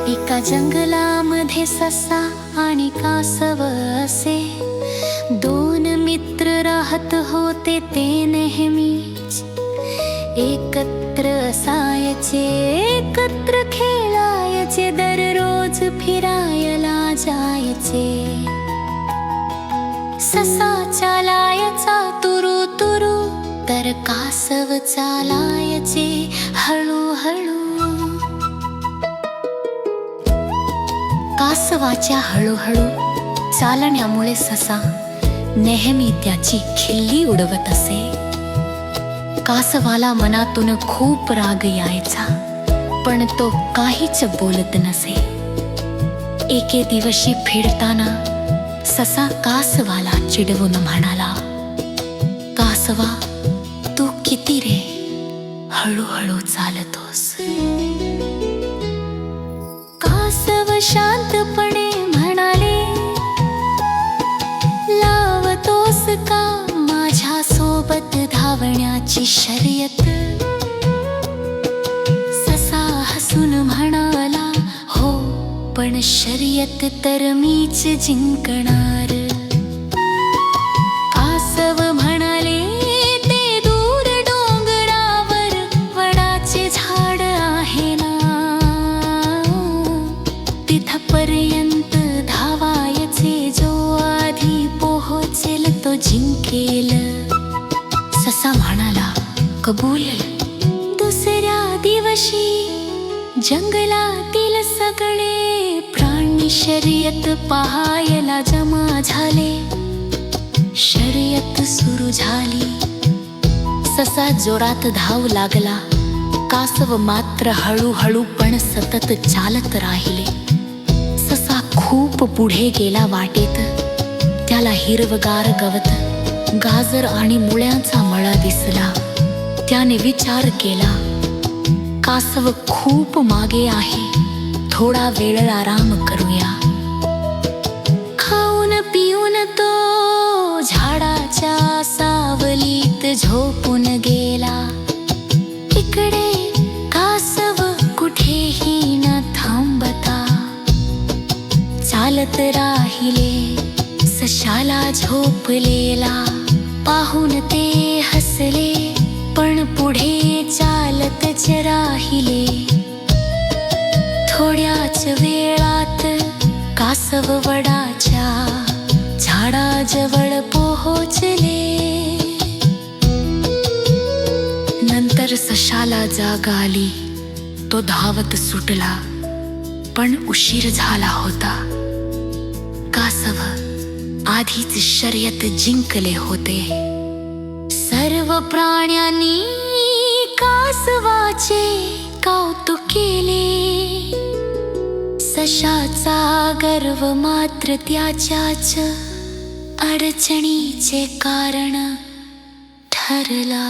एका जंगलामध्ये ससा आणि कासव असे दोन मित्र राहत होते. ते नेहमीच एकत्र असायचे, एकत्र खेळायचे, दररोज फिरायला जायचे. ससा चालायचा तुरु तुरु, तर कासव चालायचे हळूहळू. कासवाच्या हळूहळू चालण्यामुळे ससा नेहमी त्याची खिल्ली उडवत असे. कासवाला मनातून खूप राग यायचा, पण तो काहीच बोलत नसे. एके दिवशी फिरताना ससा कासवाला चिडवून म्हणाला, कासवा, तू किती रे हळूहळू चालतोस. कासव शांतपणे म्हणाले, लावतोस का माझ्या सोबत धावण्याची शर्यत. ससा हसून म्हणाला, हो, पण शर्यत तर मीच जिंकणार. कासव म्हणाले, ते दूर डोंगरावर वडाचे झाड आहे ना, तिथपर्यंत धावायचे, जो आधी पोहोचेल तो जिंकेल. ससा म्हणाला, कबूल. दुसऱ्या दिवशी जंगलातील सगळे प्राणी शर्यत पाहायला जमा झाले. शर्यत सुरू झाली. ससा जोरात धावू लागला. कासव मात्र हळूहळू पण सतत चालत राहिले. ससा खूप पुढे गेला. वाटेत त्याला हिरवगार गवत, गाजर आणि मुळ्यांचा मळा दिसला. त्याने विचार केला, कासव खूप मागे आहे, थोडा वेळ आराम करूया. खाऊन पिऊन तो झाडाच्या सावलीत झोपून गेला. इकडे कासव कुठेही न थांबता चालत राहिले. सशाला झोपलेला पाहून ते हसले, पण पुढे चालतच राहिले. थोड्याच वेळात कासव वडाच्या झाडाजवळ पोहोचले. नंतर सशाला जाग आली. तो धावत सुटला, पण उशीर झाला होता. कासव आधीच शर्यत जिंकले होते. सर्व प्राण्यांनी कासवाचे कौतुक केले. सशाचा गर्व मात्र त्याच्याच अडचणीचे कारण ठरला.